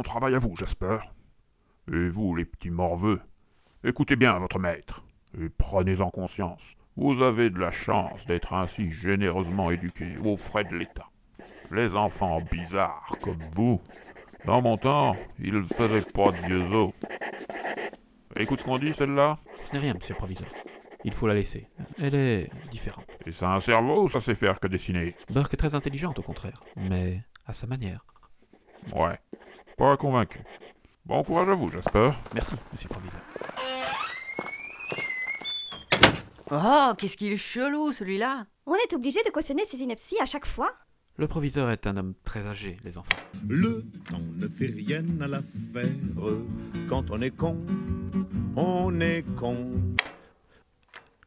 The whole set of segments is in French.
travail à vous, Jasper. Et vous, les petits morveux, écoutez bien votre maître, et prenez-en conscience. Vous avez de la chance d'être ainsi généreusement éduqués aux frais de l'État. Les enfants bizarres comme vous, dans mon temps, ils ne faisaient pas de vieux os. Écoute ce qu'on dit, celle-là. Ce n'est rien, monsieur le proviseur. Il faut la laisser. Elle est différente. Et ça a un cerveau ou ça sait faire que dessiner? Burke est très intelligente, au contraire, mais à sa manière. Ouais, pas convaincu. Bon courage à vous, Jasper. Merci, monsieur le proviseur. Oh, qu'est-ce qu'il est chelou, celui-là! On est obligé de cautionner ces inepties à chaque fois? Le proviseur est un homme très âgé, les enfants. Le temps ne fait rien à l'affaire. Quand on est con, on est con.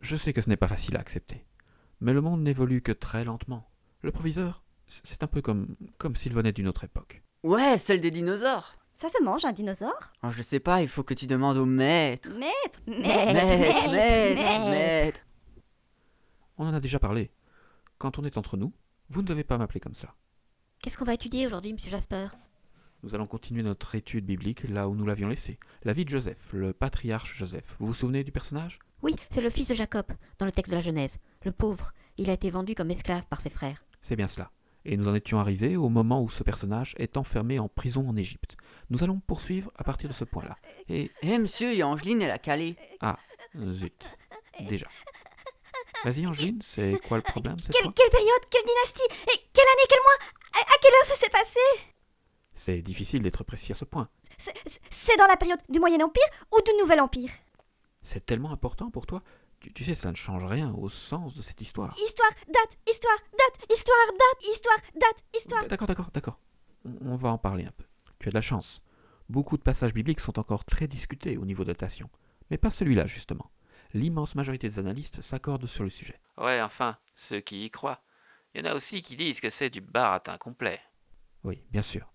Je sais que ce n'est pas facile à accepter, mais le monde n'évolue que très lentement. Le proviseur, c'est un peu comme s'il venait d'une autre époque. Ouais, celle des dinosaures! Ça se mange, un dinosaure? Oh, je sais pas, il faut que tu demandes au maître. Maître! Maître! On en a déjà parlé. Quand on est entre nous, vous ne devez pas m'appeler comme cela. Qu'est-ce qu'on va étudier aujourd'hui, monsieur Jasper? Nous allons continuer notre étude biblique là où nous l'avions laissé. La vie de Joseph, le patriarche Joseph. Vous vous souvenez du personnage? Oui, c'est le fils de Jacob, dans le texte de la Genèse. Le pauvre, il a été vendu comme esclave par ses frères. C'est bien cela. Et nous en étions arrivés au moment où ce personnage est enfermé en prison en Égypte. Nous allons poursuivre à partir de ce point-là. Et... Monsieur, il y a Angeline, elle a calé. Ah, zut. Déjà. Vas-y Angeline, c'est quoi le problème cette fois? Quelle période? Quelle dynastie? Et quelle année? Quel mois? À quelle heure ça s'est passé? C'est difficile d'être précis à ce point. C'est dans la période du Moyen Empire ou du Nouvel Empire? C'est tellement important pour toi. Tu sais, ça ne change rien au sens de cette histoire. Histoire, date, histoire, date, histoire, date, histoire, date, histoire. D'accord. On va en parler un peu. Tu as de la chance. Beaucoup de passages bibliques sont encore très discutés au niveau de datation. Mais pas celui-là, justement. L'immense majorité des analystes s'accordent sur le sujet. Ouais, enfin, ceux qui y croient. Il y en a aussi qui disent que c'est du baratin complet. Oui, bien sûr.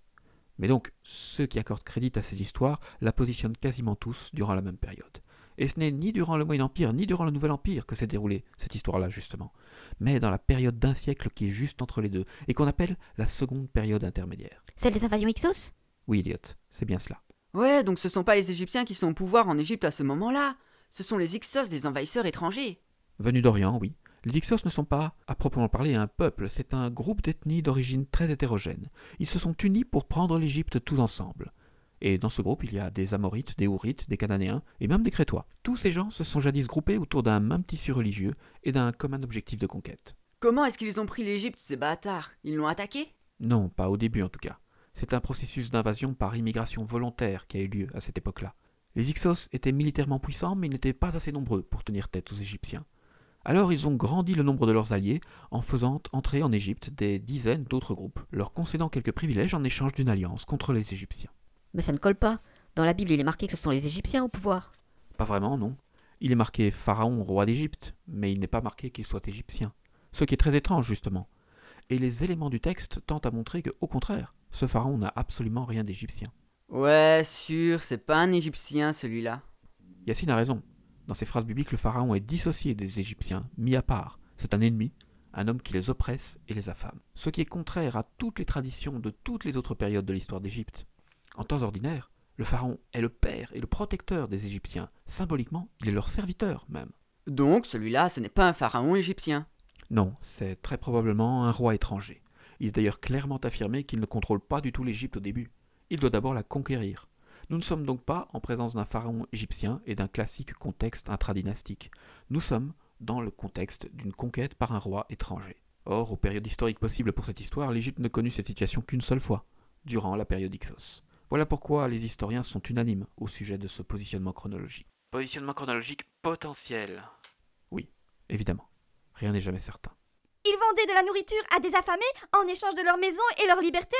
Mais donc, ceux qui accordent crédit à ces histoires la positionnent quasiment tous durant la même période. Et ce n'est ni durant le Moyen Empire, ni durant le Nouvel Empire que s'est déroulée cette histoire-là, justement, mais dans la période d'un siècle qui est juste entre les deux, et qu'on appelle la seconde période intermédiaire. Celle des invasions Hyksos? Oui, Elliot, c'est bien cela. Ouais, donc ce sont pas les Égyptiens qui sont au pouvoir en Égypte à ce moment-là. Ce sont les Hyksos des envahisseurs étrangers. Venus d'Orient, oui. Les Hyksos ne sont pas, à proprement parler, un peuple, c'est un groupe d'ethnies d'origine très hétérogène. Ils se sont unis pour prendre l'Égypte tous ensemble. Et dans ce groupe, il y a des Amorites, des Hourites, des Cananéens et même des Crétois. Tous ces gens se sont jadis groupés autour d'un même tissu religieux et d'un commun objectif de conquête. Comment est-ce qu'ils ont pris l'Égypte, ces bâtards? Ils l'ont attaqué? Non, pas au début en tout cas. C'est un processus d'invasion par immigration volontaire qui a eu lieu à cette époque-là. Les Hyksos étaient militairement puissants, mais ils n'étaient pas assez nombreux pour tenir tête aux Égyptiens. Alors ils ont grandi le nombre de leurs alliés en faisant entrer en Égypte des dizaines d'autres groupes, leur concédant quelques privilèges en échange d'une alliance contre les Égyptiens. Mais ça ne colle pas. Dans la Bible, il est marqué que ce sont les Égyptiens au pouvoir. Pas vraiment, non. Il est marqué Pharaon, roi d'Égypte, mais il n'est pas marqué qu'il soit égyptien. Ce qui est très étrange, justement. Et les éléments du texte tentent à montrer que, au contraire, ce Pharaon n'a absolument rien d'égyptien. Ouais, sûr, c'est pas un Égyptien, celui-là. Yassine a raison. Dans ces phrases bibliques, le Pharaon est dissocié des Égyptiens, mis à part. C'est un ennemi, un homme qui les oppresse et les affame. Ce qui est contraire à toutes les traditions de toutes les autres périodes de l'histoire d'Égypte. En temps ordinaire, le Pharaon est le père et le protecteur des Égyptiens. Symboliquement, il est leur serviteur même. Donc, celui-là, ce n'est pas un pharaon égyptien. Non, c'est très probablement un roi étranger. Il est d'ailleurs clairement affirmé qu'il ne contrôle pas du tout l'Égypte au début. Il doit d'abord la conquérir. Nous ne sommes donc pas en présence d'un pharaon égyptien et d'un classique contexte intradynastique. Nous sommes dans le contexte d'une conquête par un roi étranger. Or, aux périodes historiques possibles pour cette histoire, l'Égypte ne connut cette situation qu'une seule fois, durant la période Hyksos. Voilà pourquoi les historiens sont unanimes au sujet de ce positionnement chronologique. Positionnement chronologique potentiel. Oui, évidemment. Rien n'est jamais certain. Ils vendaient de la nourriture à des affamés en échange de leur maison et leur liberté?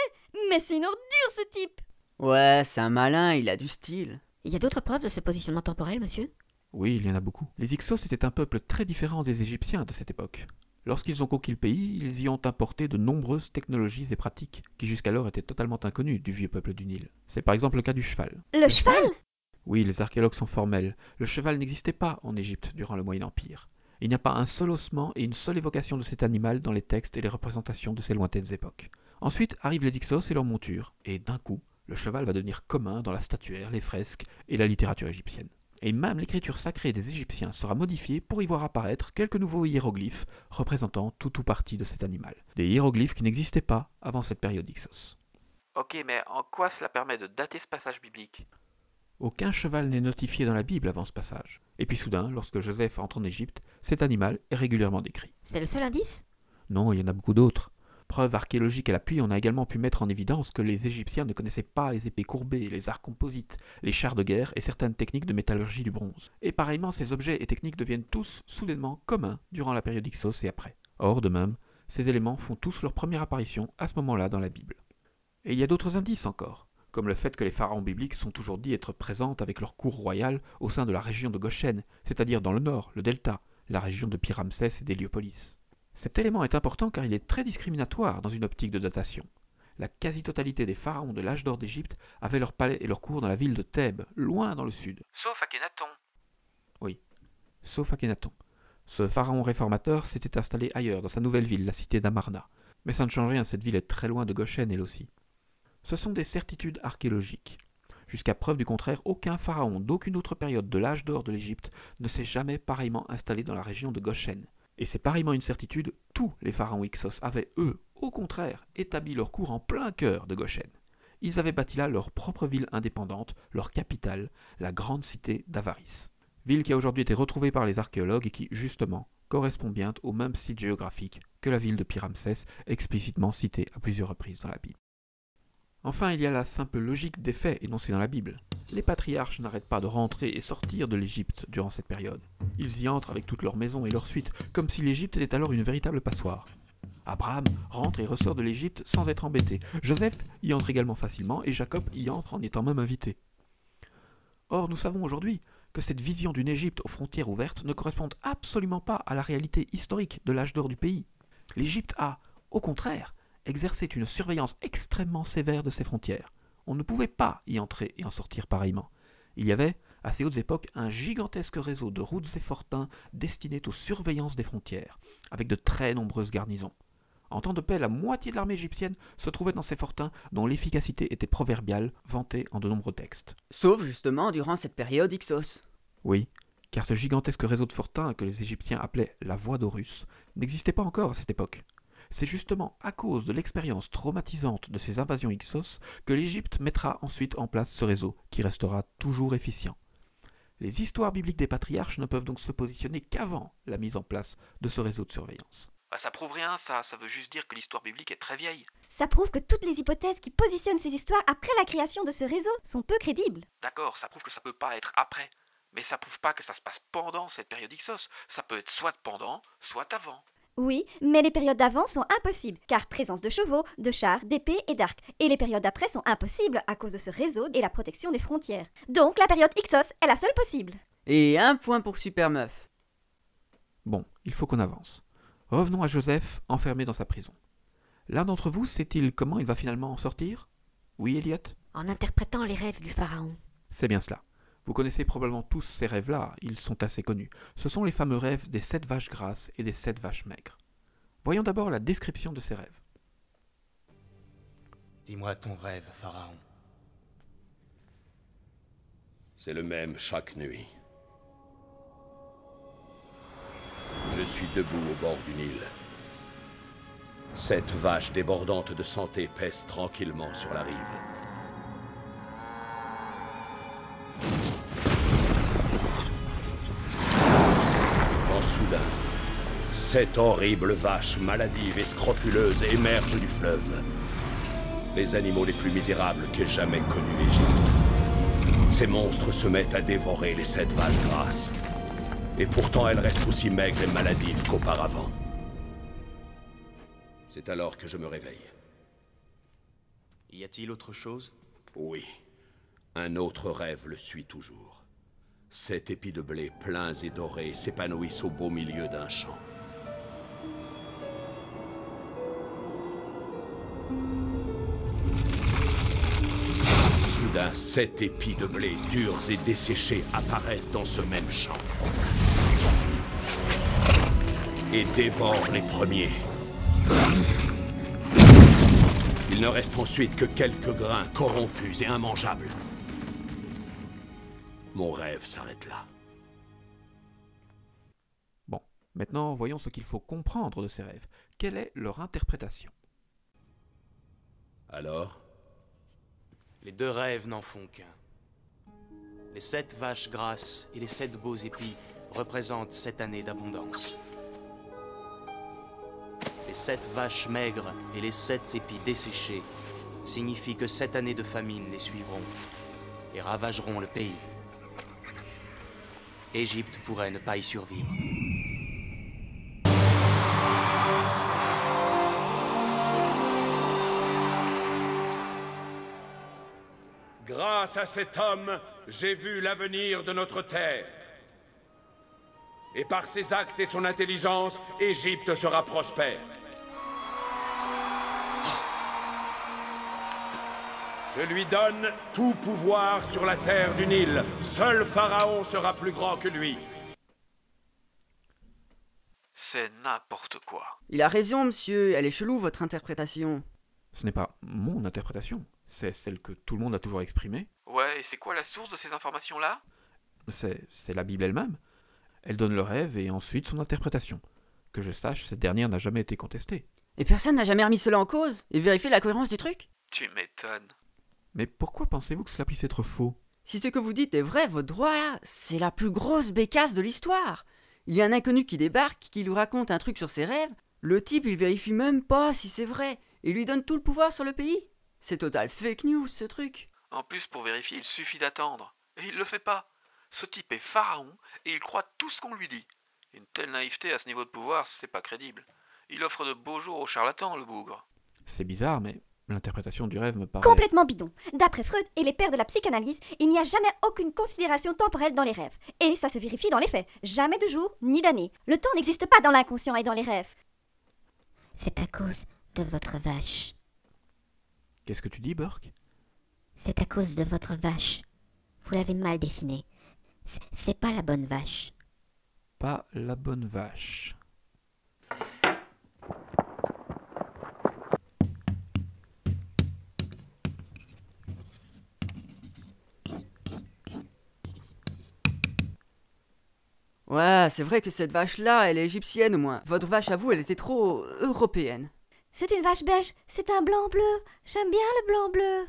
Mais c'est une ordure, ce type! Ouais, c'est un malin, il a du style. Il y a d'autres preuves de ce positionnement temporel, monsieur? Oui, il y en a beaucoup. Les Hyksos étaient un peuple très différent des Égyptiens de cette époque. Lorsqu'ils ont conquis le pays, ils y ont importé de nombreuses technologies et pratiques qui jusqu'alors étaient totalement inconnues du vieux peuple du Nil. C'est par exemple le cas du cheval. Le cheval? Oui, les archéologues sont formels. Le cheval n'existait pas en Égypte durant le Moyen Empire. Il n'y a pas un seul ossement et une seule évocation de cet animal dans les textes et les représentations de ces lointaines époques. Ensuite arrivent les Hyksos et leurs montures, et d'un coup, Le cheval va devenir commun dans la statuaire, les fresques et la littérature égyptienne. Et même l'écriture sacrée des Égyptiens sera modifiée pour y voir apparaître quelques nouveaux hiéroglyphes représentant tout ou partie de cet animal. Des hiéroglyphes qui n'existaient pas avant cette période Hyksos. Ok, mais en quoi cela permet de dater ce passage biblique? Aucun cheval n'est notifié dans la Bible avant ce passage. Et puis soudain, lorsque Joseph entre en Égypte, cet animal est régulièrement décrit. C'est le seul indice? Non, il y en a beaucoup d'autres. Preuve archéologique à l'appui, on a également pu mettre en évidence que les Égyptiens ne connaissaient pas les épées courbées, les arcs composites, les chars de guerre et certaines techniques de métallurgie du bronze. Et pareillement, ces objets et techniques deviennent tous soudainement communs durant la période Hyksos et après. Or, de même, ces éléments font tous leur première apparition à ce moment-là dans la Bible. Et il y a d'autres indices encore, comme le fait que les pharaons bibliques sont toujours dits être présents avec leur cour royale au sein de la région de Goshen, c'est-à-dire dans le nord, le delta, la région de Pi-Ramsès et d'Héliopolis. Cet élément est important car il est très discriminatoire dans une optique de datation. La quasi-totalité des pharaons de l'âge d'or d'Égypte avaient leur palais et leur cour dans la ville de Thèbes, loin dans le sud. Sauf Akhenaton. Oui, sauf Akhenaton. Ce pharaon réformateur s'était installé ailleurs, dans sa nouvelle ville, la cité d'Amarna. Mais ça ne change rien, cette ville est très loin de Goshen elle aussi. Ce sont des certitudes archéologiques. Jusqu'à preuve du contraire, aucun pharaon d'aucune autre période de l'âge d'or de l'Égypte ne s'est jamais pareillement installé dans la région de Goshen. Et c'est pareillement une certitude, tous les pharaons Hyksos avaient, eux, au contraire, établi leur cour en plein cœur de Goshen. Ils avaient bâti là leur propre ville indépendante, leur capitale, la grande cité d'Avaris. Ville qui a aujourd'hui été retrouvée par les archéologues et qui, justement, correspond bien au même site géographique que la ville de Pi-Ramsès, explicitement citée à plusieurs reprises dans la Bible. Enfin, il y a la simple logique des faits énoncés dans la Bible. Les patriarches n'arrêtent pas de rentrer et sortir de l'Égypte durant cette période. Ils y entrent avec toute leur maison et leur suite, comme si l'Égypte était alors une véritable passoire. Abraham rentre et ressort de l'Égypte sans être embêté. Joseph y entre également facilement et Jacob y entre en étant même invité. Or, nous savons aujourd'hui que cette vision d'une Égypte aux frontières ouvertes ne correspond absolument pas à la réalité historique de l'âge d'or du pays. L'Égypte a, au contraire, exercé une surveillance extrêmement sévère de ses frontières. On ne pouvait pas y entrer et en sortir pareillement. Il y avait, à ces hautes époques, un gigantesque réseau de routes et fortins destinés aux surveillances des frontières, avec de très nombreuses garnisons. En temps de paix, la moitié de l'armée égyptienne se trouvait dans ces fortins dont l'efficacité était proverbiale, vantée en de nombreux textes. Sauf justement durant cette période Hyksos. Oui, car ce gigantesque réseau de fortins que les Égyptiens appelaient la voie d'Horus n'existait pas encore à cette époque. C'est justement à cause de l'expérience traumatisante de ces invasions Hyksos que l'Égypte mettra ensuite en place ce réseau, qui restera toujours efficient. Les histoires bibliques des patriarches ne peuvent donc se positionner qu'avant la mise en place de ce réseau de surveillance. Bah, ça prouve rien, ça veut juste dire que l'histoire biblique est très vieille. Ça prouve que toutes les hypothèses qui positionnent ces histoires après la création de ce réseau sont peu crédibles. D'accord, ça prouve que ça peut pas être après. Mais ça prouve pas que ça se passe pendant cette période Hyksos. Ça peut être soit pendant, soit avant. Oui, mais les périodes d'avant sont impossibles, car présence de chevaux, de chars, d'épées et d'arcs. Et les périodes d'après sont impossibles à cause de ce réseau et la protection des frontières. Donc la période Hyksos est la seule possible. Et un point pour Supermeuf. Bon, il faut qu'on avance. Revenons à Joseph, enfermé dans sa prison. L'un d'entre vous sait-il comment il va finalement en sortir? Oui, Elliot? En interprétant les rêves du pharaon. C'est bien cela. Vous connaissez probablement tous ces rêves-là, ils sont assez connus. Ce sont les fameux rêves des 7 vaches grasses et des 7 vaches maigres. Voyons d'abord la description de ces rêves. Dis-moi ton rêve, Pharaon. C'est le même chaque nuit. Je suis debout au bord du Nil. 7 vaches débordantes de santé paissent tranquillement sur la rive. Quand soudain, 7 horribles vaches maladives et scrofuleuses émergent du fleuve. Les animaux les plus misérables qu'ait jamais connus Égypte. Ces monstres se mettent à dévorer les 7 vaches grasses. Et pourtant elles restent aussi maigres et maladives qu'auparavant. C'est alors que je me réveille. Y a-t-il autre chose? Oui. Un autre rêve le suit toujours. 7 épis de blé pleins et dorés s'épanouissent au beau milieu d'un champ. Soudain, 7 épis de blé durs et desséchés apparaissent dans ce même champ. Et dévorent les premiers. Il ne reste ensuite que quelques grains corrompus et immangeables. Mon rêve s'arrête là. Bon, maintenant voyons ce qu'il faut comprendre de ces rêves. Quelle est leur interprétation? Alors? Les 2 rêves n'en font qu'un. Les 7 vaches grasses et les 7 beaux épis représentent 7 années d'abondance. Les 7 vaches maigres et les 7 épis desséchés signifient que 7 années de famine les suivront et ravageront le pays. Égypte pourrait ne pas y survivre. Grâce à cet homme, j'ai vu l'avenir de notre terre. Et par ses actes et son intelligence, Égypte sera prospère. Je lui donne tout pouvoir sur la terre du Nil. Seul Pharaon sera plus grand que lui. C'est n'importe quoi. Il a raison, monsieur, elle est chelou, votre interprétation. Ce n'est pas mon interprétation, c'est celle que tout le monde a toujours exprimée. Ouais, et c'est quoi la source de ces informations-là? C'est la Bible elle-même. Elle donne le rêve et ensuite son interprétation. Que je sache, cette dernière n'a jamais été contestée. Et personne n'a jamais remis cela en cause et vérifié la cohérence du truc? Tu m'étonnes. Mais pourquoi pensez-vous que cela puisse être faux? Si ce que vous dites est vrai, votre droit là, c'est la plus grosse bécasse de l'histoire. Il y a un inconnu qui débarque, qui lui raconte un truc sur ses rêves. Le type, il vérifie même pas si c'est vrai et lui donne tout le pouvoir sur le pays. C'est total fake news, ce truc. En plus, pour vérifier, il suffit d'attendre. Et il le fait pas. Ce type est pharaon et il croit tout ce qu'on lui dit. Une telle naïveté à ce niveau de pouvoir, c'est pas crédible. Il offre de beaux jours aux charlatans, le bougre. C'est bizarre, mais l'interprétation du rêve me paraît... Complètement bidon. D'après Freud et les pères de la psychanalyse, il n'y a jamais aucune considération temporelle dans les rêves. Et ça se vérifie dans les faits. Jamais de jour ni d'année. Le temps n'existe pas dans l'inconscient et dans les rêves. C'est à cause de votre vache. Qu'est-ce que tu dis, Burke? C'est à cause de votre vache. Vous l'avez mal dessinée. C'est pas la bonne vache. Pas la bonne vache. Ouais, c'est vrai que cette vache-là, elle est égyptienne au moins. Votre vache à vous, elle était trop européenne. C'est une vache beige, c'est un blanc-bleu. J'aime bien le blanc-bleu.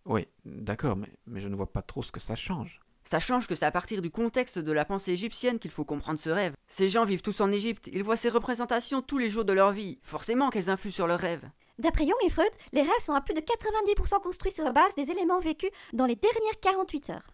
Oui, d'accord, mais je ne vois pas trop ce que ça change. Ça change que c'est à partir du contexte de la pensée égyptienne qu'il faut comprendre ce rêve. Ces gens vivent tous en Égypte, ils voient ces représentations tous les jours de leur vie. Forcément qu'elles influent sur leurs rêves. D'après Jung et Freud, les rêves sont à plus de 90% construits sur la base des éléments vécus dans les dernières 48 heures.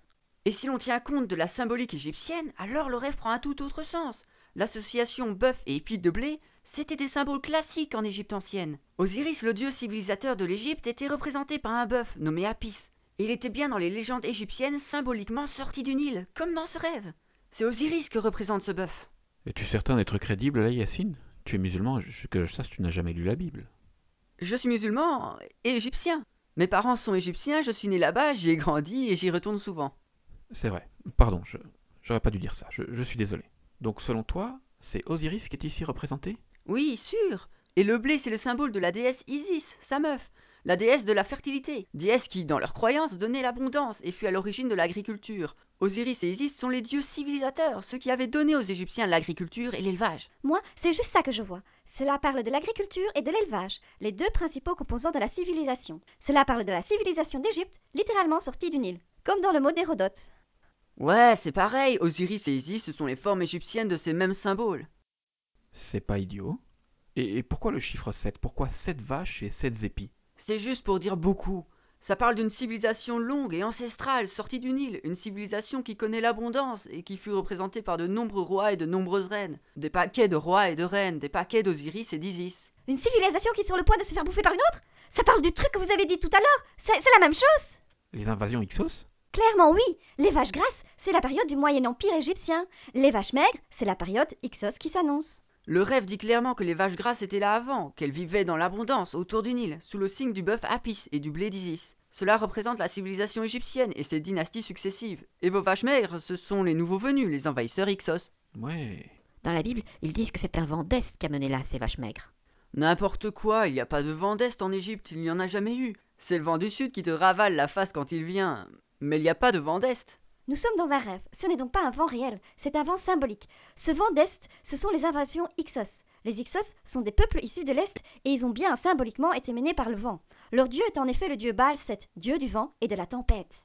Et si l'on tient compte de la symbolique égyptienne, alors le rêve prend un tout autre sens. L'association bœuf et épis de blé, c'était des symboles classiques en Égypte ancienne. Osiris, le dieu civilisateur de l'Égypte, était représenté par un bœuf nommé Apis. Et il était bien dans les légendes égyptiennes symboliquement sorti du Nil, comme dans ce rêve. C'est Osiris que représente ce bœuf. Es-tu certain d'être crédible là, Yacine? Tu es musulman, que je sache, tu n'as jamais lu la Bible. Je suis musulman et égyptien. Mes parents sont égyptiens, je suis né là-bas, j'y ai grandi et j'y retourne souvent. C'est vrai. Pardon, j'aurais pas dû dire ça. Je suis désolé. Donc selon toi, c'est Osiris qui est ici représenté? Oui, sûr. Et le blé, c'est le symbole de la déesse Isis, sa meuf. La déesse de la fertilité. Déesse qui, dans leur croyance, donnait l'abondance et fut à l'origine de l'agriculture. Osiris et Isis sont les dieux civilisateurs, ceux qui avaient donné aux Égyptiens l'agriculture et l'élevage. Moi, c'est juste ça que je vois. Cela parle de l'agriculture et de l'élevage, les deux principaux composants de la civilisation. Cela parle de la civilisation d'Égypte, littéralement sortie du Nil, comme dans le mot d'Hérodote. Ouais, c'est pareil, Osiris et Isis, ce sont les formes égyptiennes de ces mêmes symboles. C'est pas idiot. Et pourquoi le chiffre 7? Pourquoi 7 vaches et 7 épis? C'est juste pour dire beaucoup. Ça parle d'une civilisation longue et ancestrale sortie du Nil, une civilisation qui connaît l'abondance et qui fut représentée par de nombreux rois et de nombreuses reines. Des paquets de rois et de reines, des paquets d'Osiris et d'Isis. Une civilisation qui est sur le point de se faire bouffer par une autre? Ça parle du truc que vous avez dit tout à l'heure. C'est la même chose. Les invasions Hyksos? Clairement oui. Les vaches grasses, c'est la période du Moyen Empire égyptien. Les vaches maigres, c'est la période Hyksos qui s'annonce. Le rêve dit clairement que les vaches grasses étaient là avant, qu'elles vivaient dans l'abondance autour du Nil, sous le signe du bœuf Apis et du blé d'Isis. Cela représente la civilisation égyptienne et ses dynasties successives. Et vos vaches maigres, ce sont les nouveaux venus, les envahisseurs Hyksos. Ouais. Dans la Bible, ils disent que c'est un vent d'Est qui a mené là ces vaches maigres. N'importe quoi, il n'y a pas de vent d'Est en Égypte, il n'y en a jamais eu. C'est le vent du Sud qui te ravale la face quand il vient. Mais il n'y a pas de vent d'Est. Nous sommes dans un rêve. Ce n'est donc pas un vent réel, c'est un vent symbolique. Ce vent d'Est, ce sont les invasions Hyksos. Les Hyksos sont des peuples issus de l'Est et ils ont bien symboliquement été menés par le vent. Leur dieu est en effet le dieu Baal-Set, dieu du vent et de la tempête.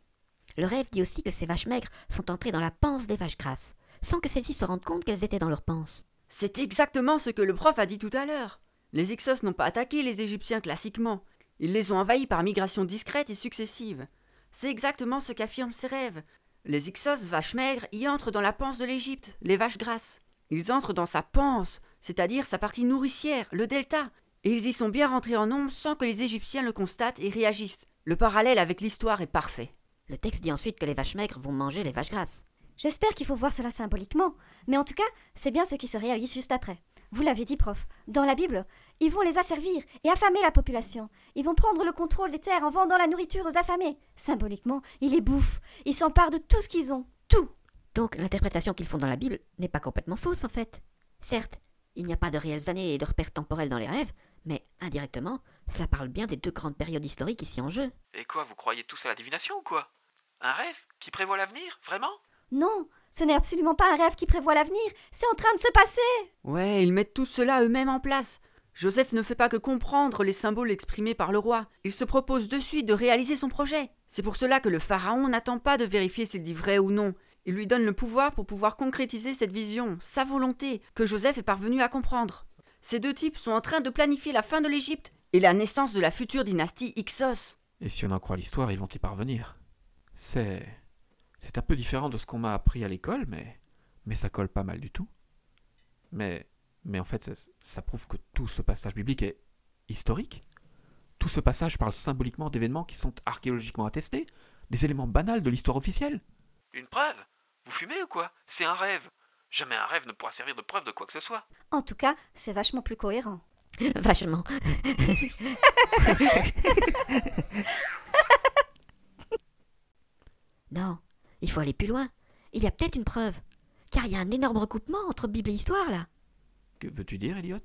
Le rêve dit aussi que ces vaches maigres sont entrées dans la panse des vaches grasses, sans que celles-ci se rendent compte qu'elles étaient dans leur panse. C'est exactement ce que le prof a dit tout à l'heure. Les Hyksos n'ont pas attaqué les Égyptiens classiquement. Ils les ont envahis par migration discrète et successive. C'est exactement ce qu'affirment ces rêves. Les Hyksos, vaches maigres, y entrent dans la panse de l'Égypte, les vaches grasses. Ils entrent dans sa panse, c'est-à-dire sa partie nourricière, le delta. Et ils y sont bien rentrés en nombre sans que les Égyptiens le constatent et réagissent. Le parallèle avec l'histoire est parfait. Le texte dit ensuite que les vaches maigres vont manger les vaches grasses. J'espère qu'il faut voir cela symboliquement, mais en tout cas, c'est bien ce qui se réalise juste après. Vous l'avez dit, prof, dans la Bible, ils vont les asservir et affamer la population. Ils vont prendre le contrôle des terres en vendant la nourriture aux affamés. Symboliquement, ils les bouffent. Ils s'emparent de tout ce qu'ils ont. Tout. Donc l'interprétation qu'ils font dans la Bible n'est pas complètement fausse en fait. Certes, il n'y a pas de réelles années et de repères temporels dans les rêves, mais indirectement, cela parle bien des deux grandes périodes historiques ici en jeu. Et quoi, vous croyez tous à la divination ou quoi? Un rêve qui prévoit l'avenir, vraiment? Non, ce n'est absolument pas un rêve qui prévoit l'avenir, c'est en train de se passer. Ouais, ils mettent tout cela eux-mêmes en place. Joseph ne fait pas que comprendre les symboles exprimés par le roi. Il se propose de suite de réaliser son projet. C'est pour cela que le pharaon n'attend pas de vérifier s'il dit vrai ou non. Il lui donne le pouvoir pour pouvoir concrétiser cette vision, sa volonté, que Joseph est parvenu à comprendre. Ces deux types sont en train de planifier la fin de l'Égypte et la naissance de la future dynastie Hyksos. Et si on en croit l'histoire, ils vont y parvenir. C'est un peu différent de ce qu'on m'a appris à l'école, mais ça colle pas mal du tout. Mais en fait, ça prouve que tout ce passage biblique est historique. Tout ce passage parle symboliquement d'événements qui sont archéologiquement attestés, des éléments banals de l'histoire officielle. Une preuve? Vous fumez ou quoi? C'est un rêve. Jamais un rêve ne pourra servir de preuve de quoi que ce soit. En tout cas, c'est vachement plus cohérent. Vachement. Non, il faut aller plus loin. Il y a peut-être une preuve. Car il y a un énorme recoupement entre Bible et histoire là. Que veux-tu dire, Elliot?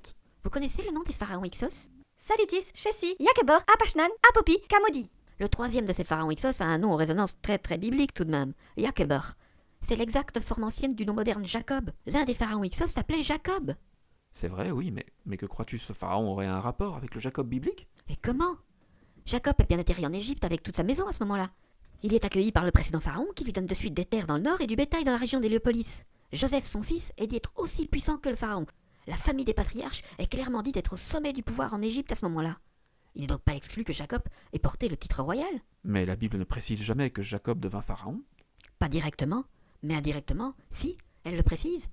Vous connaissez le nom des pharaons Hyksos? Salitis, Chessi, Yakebor, Apashnan, Apopi, Kamodi. Le troisième de ces pharaons Hyksos a un nom aux résonances très très bibliques tout de même, Yakebor. C'est l'exacte forme ancienne du nom moderne Jacob. L'un des pharaons Hyksos s'appelait Jacob. C'est vrai, oui, mais que crois-tu, ce pharaon aurait un rapport avec le Jacob biblique? Et comment? Jacob est bien atterri en Égypte avec toute sa maison à ce moment-là. Il est accueilli par le précédent pharaon qui lui donne de suite des terres dans le nord et du bétail dans la région d'Héliopolis. Joseph, son fils, est dit être aussi puissant que le pharaon. La famille des patriarches est clairement dite être au sommet du pouvoir en Égypte à ce moment-là. Il n'est donc pas exclu que Jacob ait porté le titre royal. Mais la Bible ne précise jamais que Jacob devint pharaon. Pas directement, mais indirectement, si, elle le précise.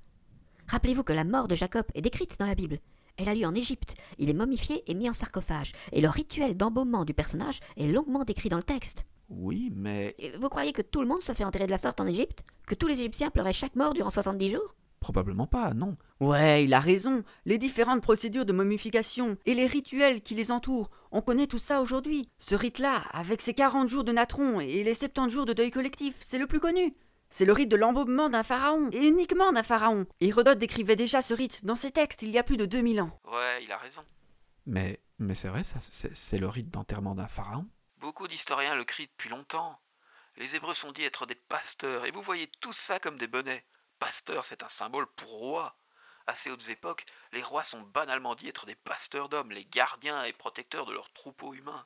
Rappelez-vous que la mort de Jacob est décrite dans la Bible. Elle a lieu en Égypte. Il est momifié et mis en sarcophage. Et le rituel d'embaumement du personnage est longuement décrit dans le texte. Oui, mais... Et vous croyez que tout le monde se fait enterrer de la sorte en Égypte? Que tous les Égyptiens pleuraient chaque mort durant 70 jours? Probablement pas, non. Ouais, il a raison. Les différentes procédures de momification et les rituels qui les entourent, on connaît tout ça aujourd'hui. Ce rite-là, avec ses 40 jours de natron et les 70 jours de deuil collectif, c'est le plus connu. C'est le rite de l'embaumement d'un pharaon, et uniquement d'un pharaon. Hérodote décrivait déjà ce rite dans ses textes il y a plus de 2000 ans. Ouais, il a raison. Mais c'est vrai, ça, c'est le rite d'enterrement d'un pharaon? Beaucoup d'historiens le crient depuis longtemps. Les Hébreux sont dits être des pasteurs, et vous voyez tout ça comme des bonnets. Pasteur, c'est un symbole pour roi. À ces hautes époques, les rois sont banalement dits être des pasteurs d'hommes, les gardiens et protecteurs de leurs troupeaux humains.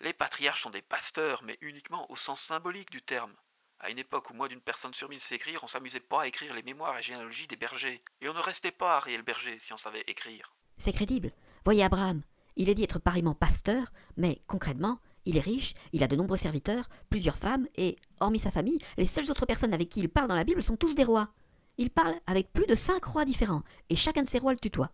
Les patriarches sont des pasteurs, mais uniquement au sens symbolique du terme. À une époque où moins d'une personne sur 1000 sait écrire, on s'amusait pas à écrire les mémoires et généalogies des bergers. Et on ne restait pas Ariel Berger si on savait écrire. C'est crédible. Voyez Abraham. Il est dit être pareillement pasteur, mais concrètement, il est riche, il a de nombreux serviteurs, plusieurs femmes, et, hormis sa famille, les seules autres personnes avec qui il parle dans la Bible sont tous des rois. Il parle avec plus de 5 rois différents, et chacun de ces rois le tutoie.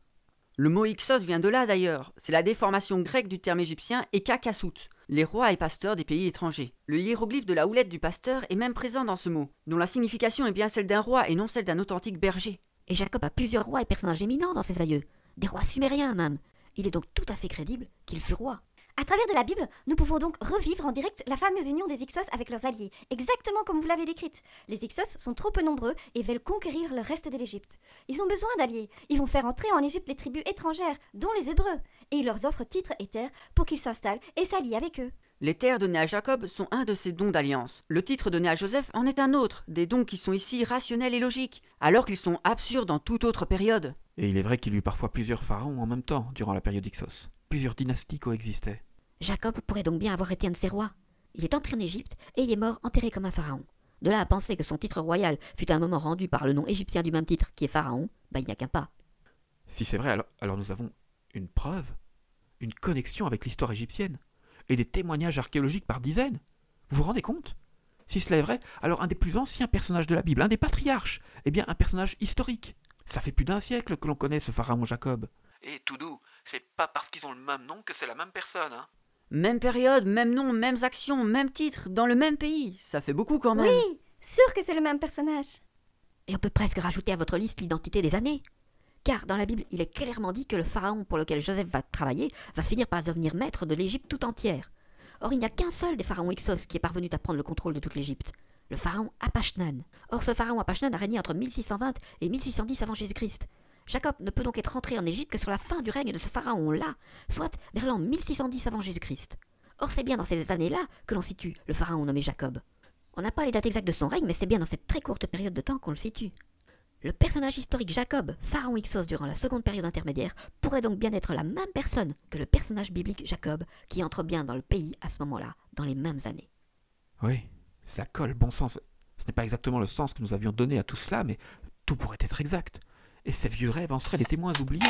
Le mot Hyksos vient de là d'ailleurs. C'est la déformation grecque du terme égyptien Ekakassout, les rois et pasteurs des pays étrangers. Le hiéroglyphe de la houlette du pasteur est même présent dans ce mot, dont la signification est bien celle d'un roi et non celle d'un authentique berger. Et Jacob a plusieurs rois et personnages éminents dans ses aïeux, des rois sumériens même. Il est donc tout à fait crédible qu'il fut roi. À travers de la Bible, nous pouvons donc revivre en direct la fameuse union des Hyksos avec leurs alliés, exactement comme vous l'avez décrite. Les Hyksos sont trop peu nombreux et veulent conquérir le reste de l'Égypte. Ils ont besoin d'alliés. Ils vont faire entrer en Égypte les tribus étrangères, dont les Hébreux, et ils leur offrent titres et terres pour qu'ils s'installent et s'allient avec eux. Les terres données à Jacob sont un de ces dons d'alliance. Le titre donné à Joseph en est un autre, des dons qui sont ici rationnels et logiques, alors qu'ils sont absurdes en toute autre période. Et il est vrai qu'il y eut parfois plusieurs pharaons en même temps durant la période Hyksos. Plusieurs dynasties coexistaient. Jacob pourrait donc bien avoir été un de ces rois. Il est entré en Égypte et y est mort enterré comme un pharaon. De là à penser que son titre royal fut à un moment rendu par le nom égyptien du même titre qui est pharaon, il n'y a qu'un pas. Si c'est vrai, alors nous avons une preuve, une connexion avec l'histoire égyptienne, et des témoignages archéologiques par dizaines. Vous vous rendez compte? Si cela est vrai, alors un des plus anciens personnages de la Bible, un des patriarches, eh bien un personnage historique. Ça fait plus d'un siècle que l'on connaît ce pharaon Jacob. Et tout doux, c'est pas parce qu'ils ont le même nom que c'est la même personne, hein. Même période, même nom, mêmes actions, même titre, dans le même pays. Ça fait beaucoup quand même. Oui, sûr que c'est le même personnage. Et on peut presque rajouter à votre liste l'identité des années. Car dans la Bible, il est clairement dit que le pharaon pour lequel Joseph va travailler va finir par devenir maître de l'Égypte tout entière. Or, il n'y a qu'un seul des pharaons Hyksos qui est parvenu à prendre le contrôle de toute l'Égypte, le pharaon Apashnan. Or, ce pharaon Apashnan a régné entre 1620 et 1610 avant Jésus-Christ. Jacob ne peut donc être rentré en Égypte que sur la fin du règne de ce pharaon-là, soit vers l'an 1610 avant Jésus-Christ. Or, c'est bien dans ces années-là que l'on situe le pharaon nommé Jacob. On n'a pas les dates exactes de son règne, mais c'est bien dans cette très courte période de temps qu'on le situe. Le personnage historique Jacob, pharaon Hyksos durant la seconde période intermédiaire, pourrait donc bien être la même personne que le personnage biblique Jacob, qui entre bien dans le pays à ce moment-là, dans les mêmes années. Oui, cela colle, bon sens. Ce n'est pas exactement le sens que nous avions donné à tout cela, mais tout pourrait être exact. Et ces vieux rêves en seraient les témoins oubliés.